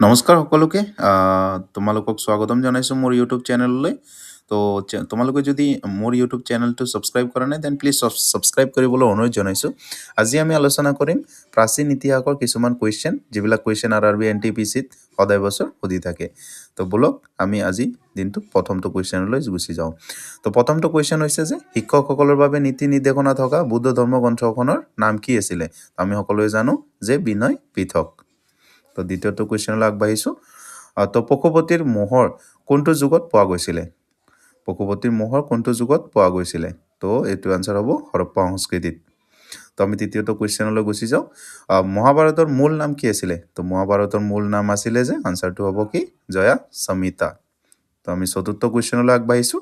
নমস্কাৰ সকলোকে তোমালোকক স্বাগতম জনাইছোঁ মোৰ ইউটিউব চেনেললৈ। তো তোমালোকে যদি মোৰ ইউটিউব চেনেলটো ছাবস্ক্ৰাইব কৰা নাই দেন প্লিজ ছাবস্ক্ৰাইব কৰিবলৈ অনুৰোধ জনাইছোঁ। আজি আমি আলোচনা কৰিম প্ৰাচীন ইতিহাসৰ কিছুমান কুৱেশ্যন, যিবিলাক কুৱেশ্যন RRB NTPCত সদায় বছৰ সুধি থাকে। তো বলক আমি আজি দিনটো প্ৰথমটো কুৱেশ্যনলৈ গুচি যাওঁ। তো প্ৰথমটো কুৱেশ্যন হৈছে যে শিক্ষকসকলৰ বাবে নীতি নিৰ্দেশনা থকা বুদ্ধ ধৰ্ম গ্ৰন্থখনৰ নাম কি আছিলে? আমি সকলোৱে জানো যে বিনয় পিটক। তো দ্বিতীয়টো কুৱেশ্যনলৈ আগবাঢ়িছোঁ। তো পশুপতিৰ মোহৰ কোনটো যুগত পোৱা গৈছিলে? পশুপতিৰ মোহৰ কোনটো যুগত পোৱা গৈছিলে? তো এইটো আনচাৰ হ'ব হৰপ্পা সংস্কৃতিত। তো আমি তৃতীয়টো কুৱেশ্যনলৈ গুচি যাওঁ। মহাভাৰতৰ মূল নাম কি আছিলে? তো মহাভাৰতৰ মূল নাম আছিলে যে আনচাৰটো হ'ব কি জয়া সংহিতা। তো আমি চতুৰ্থ কুৱেশ্যনলৈ আগবাঢ়িছোঁ।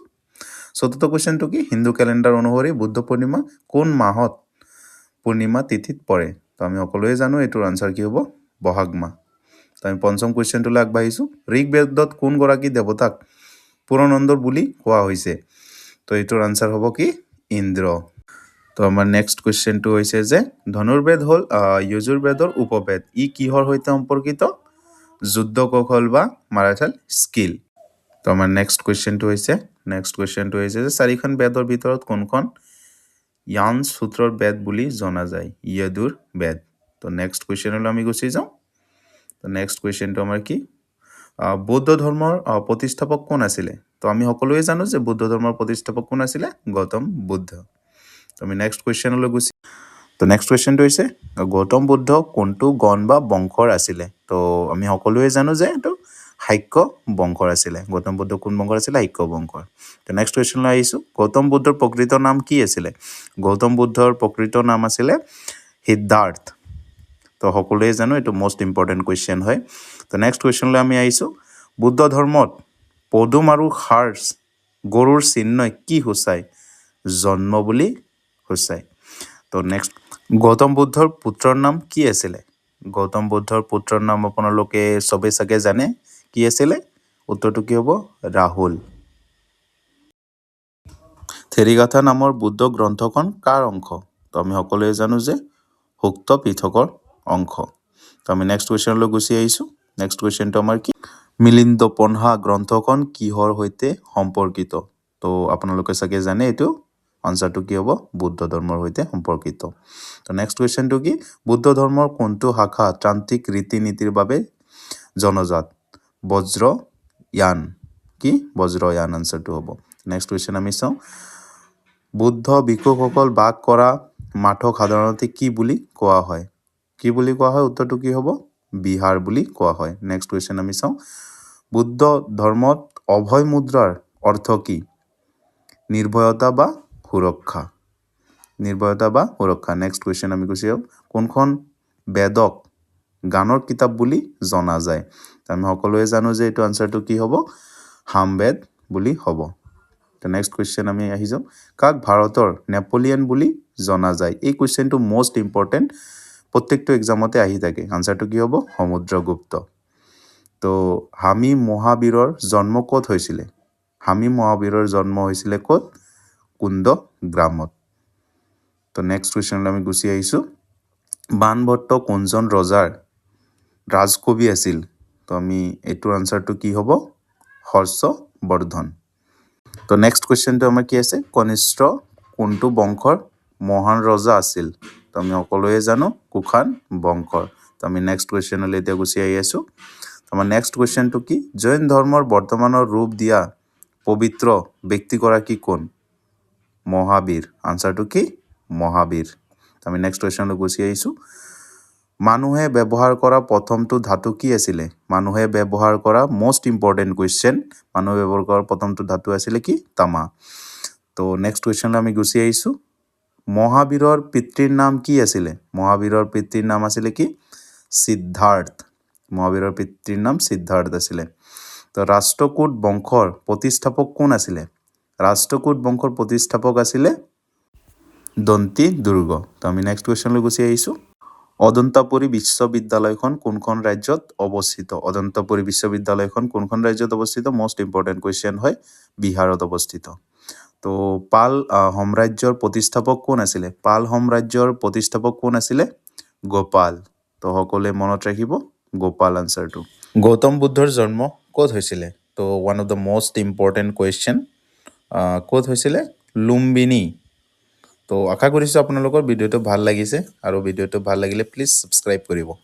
চতুৰ্থ কুৱেশ্যনটো কি হিন্দু কেলেণ্ডাৰ অনুসৰি বুদ্ধ পূৰ্ণিমা কোন মাহত পূৰ্ণিমা তিথিত পৰে? তো আমি সকলোৱে জানো এইটোৰ আনচাৰ কি হ'ব বহাগ মাহ। তো আমি পঞ্চম কুৱেশ্যনটোলৈ আগবাঢ়িছোঁ। ঋগ্বেদত কোনগৰাকী দেৱতাক পুৰনন্দৰ বুলি কোৱা হৈছে? তো এইটোৰ আনচাৰ হ'ব কি ইন্দ্ৰ। তো আমাৰ নেক্সট কুৱেশ্যনটো হৈছে যে ধনুৰ্বেদ হ'ল যজুৰ্বেদৰ উপবেদ। ই কিহৰ সৈতে সম্পৰ্কিত? যুদ্ধ কৌশল বা মাৰাথাল স্কিল। তো আমাৰ নেক্সট কুৱেশ্যনটো হৈছে যে চাৰিখন বেদৰ ভিতৰত কোনখন য়ান সূত্ৰৰ বেদ বুলি জনা যায়? য়দুৰ বেদ। তো নেক্সট কুৱেশ্যনলৈ আমি গুচি যাওঁ। তো নেক্সট কুৱেশ্যনটো আমাৰ কি বৌদ্ধ ধৰ্মৰ প্ৰতিষ্ঠাপক কোন আছিলে? তো আমি সকলোৱে জানো যে বৌদ্ধ ধৰ্মৰ প্ৰতিষ্ঠাপক কোন আছিলে? গৌতম বুদ্ধ। তো আমি নেক্সট কুৱেশ্যনলৈ গুচি তো নেক্সট কুৱেশ্যনটো হৈছে গৌতম বুদ্ধ কোনটো গণ বা বংশৰ আছিলে? তো আমি সকলোৱে জানো যে এইটো শাক্য বংশৰ আছিলে। গৌতম বুদ্ধ কোন বংশৰ আছিলে? শাক্য বংশৰ। তো নেক্সট কুৱেশ্যনলৈ আহিছোঁ। গৌতম বুদ্ধৰ প্ৰকৃত নাম কি আছিলে? গৌতম বুদ্ধৰ প্ৰকৃত নাম আছিলে সিদ্ধাৰ্থ। তো সকলোৱে জানো এইটো মষ্ট ইম্পৰ্টেণ্ট কুৱেশ্যন হয়। তো নেক্সট কুৱেশ্যনলৈ আমি আহিছোঁ। বুদ্ধ ধৰ্মত পদুম আৰু ষাঁড় গৰুৰ চিহ্নই কি সূচায়? জন্ম বুলি সূচায়। তো নেক্সট গৌতম বুদ্ধৰ পুত্ৰৰ নাম কি আছিলে? গৌতম বুদ্ধৰ পুত্ৰৰ নাম আপোনালোকে চবেই চাগে জানে কি আছিলে? উত্তৰটো কি হ'ব ৰাহুল। থেৰিগাথা নামৰ বুদ্ধ গ্ৰন্থখন কাৰ অংশ? তো আমি সকলোৱে জানো যে সুক্ত পিটকৰ অংশ। তো আমি নেক্সট কুৱেশ্যনলৈ গুচি আহিছোঁ। নেক্সট কুৱেশ্যনটো আমাৰ কি মিলিন্দ পন্হা গ্ৰন্থখন কিহৰ সৈতে সম্পৰ্কিত? তো আপোনালোকে চাগে জানে এইটো আনচাৰটো কি হ'ব বুদ্ধ ধৰ্মৰ সৈতে সম্পৰ্কিত। তো নেক্সট কুৱেশ্যনটো কি বুদ্ধ ধৰ্মৰ কোনটো শাখা তান্ত্ৰিক ৰীতি নীতিৰ বাবে জনজাত? বজ্ৰয়ান। কি বজ্ৰয়ান আনচাৰটো হ'ব। নেক্সট কুৱেশ্যন আমি চাওঁ। বুদ্ধ ভিক্ষুকসকল বাস কৰা মাথক সাধাৰণতে কি বুলি কোৱা হয়? কি বুলি কোৱা হয়? উত্তৰটো কি হ'ব বিহাৰ বুলি কোৱা হয়। নেক্সট কুৱেশ্যন আমি চাওঁ। বুদ্ধ ধৰ্মত অভয় মুদ্ৰাৰ অৰ্থ কি? নিৰ্ভয়তা বা সুৰক্ষা। নিৰ্ভয়তা বা সুৰক্ষা। নেক্সট কুৱেশ্যন আমি গুচি যাওঁ। কোনখন বেদক গানৰ কিতাপ বুলি জনা যায়? আমি সকলোৱে জানো যে এইটো আনচাৰটো কি হ'ব সামবেদ বুলি হ'ব। তো নেক্সট কুৱেশ্যন আমি আহি যাওঁ। কাক ভাৰতৰ নেপোলিয়ন বুলি জনা যায়? এই কুৱেশ্যনটো মষ্ট ইম্পৰ্টেণ্ট, প্ৰত্যেকটো এক্সামতে আহি থাকে। আনচাৰটো কি হ'ব সমুদ্ৰগুপ্ত। তো হামি মহাবীৰৰ জন্ম ক'ত হৈছিলে? হামি মহাবীৰৰ জন্ম হৈছিলে ক'ত? কুন্দ গ্ৰামত। তো নেক্সট কুৱেশ্যনলৈ আমি গুচি আহিছোঁ। বাণভট্ট কোনজন ৰজাৰ ৰাজকবি আছিল? তো আমি এইটোৰ আনচাৰটো কি হ'ব হৰ্ষবৰ্ধন। তো নেক্সট কুৱেশ্যনটো আমাৰ কি আছে কনিষ্ঠ কোনটো বংশৰ মহান ৰজা আছিল? তো আমি সকলোৱে জানো কুষাণ বংশৰ। তো আমি নেক্সট কুৱেশ্যনলৈ এতিয়া গুচি আহি আছোঁ। আমাৰ নেক্সট কুৱেশ্যনটো কি জৈন ধৰ্মৰ বৰ্তমানৰ ৰূপ দিয়া পবিত্ৰ ব্যক্তিগৰাকী কোন? মহাবীৰ। আনচাৰটো কি মহাবীৰ। আমি নেক্সট কুৱেশ্যনলৈ গুচি আহিছোঁ। মানুহে ব্যৱহাৰ কৰা প্ৰথমটো ধাতু কি আছিলে? মানুহে ব্যৱহাৰ কৰা মষ্ট ইম্পৰ্টেণ্ট কুৱেশ্যন। মানুহে ব্যৱহাৰ কৰা প্ৰথমটো ধাতু আছিলে কি তামা। তো নেক্সট কুৱেশ্যনলৈ আমি গুচি আহিছোঁ। মহাবীৰৰ পিতৃৰ নাম কি আছিলে? মহাবীৰৰ পিতৃৰ নাম আছিলে কি সিদ্ধাৰ্থ। মহাবীৰৰ পিতৃৰ নাম সিদ্ধাৰ্থ আছিলে। তো ৰাষ্ট্ৰকূট বংশৰ প্ৰতিষ্ঠাপক কোন আছিলে? ৰাষ্ট্ৰকূট বংশৰ প্ৰতিষ্ঠাপক আছিলে দন্তি দুৰ্গ। তো আমি নেক্সট কুৱেশ্যনলৈ গুচি আহিছোঁ। অদন্তপুৰী বিশ্ববিদ্যালয়খন কোনখন ৰাজ্যত অৱস্থিত? অদন্তপুৰী বিশ্ববিদ্যালয়খন কোনখন ৰাজ্যত অৱস্থিত? মষ্ট ইম্পৰ্টেণ্ট কুৱেশ্যন হয় বিহাৰত অৱস্থিত। তো পাল সাম্ৰাজ্যৰ প্ৰতিষ্ঠাপক কোন আছিলে? পাল সাম্ৰাজ্যৰ প্ৰতিষ্ঠাপক কোন আছিলে? গোপাল। তো সকলোৱে মনত ৰাখিব গোপাল আনচাৰটো। গৌতম বুদ্ধৰ জন্ম ক'ত হৈছিলে তো one of the most important question ক'ত হৈছিলে লুম্বিনী তো আশা কৰিছোঁ আপোনালোকৰ ভিডিঅ'টো ভাল লাগিছে আৰু ভিডিঅ'টো ভাল লাগিলে প্লিজ ছাবস্ক্ৰাইব কৰিব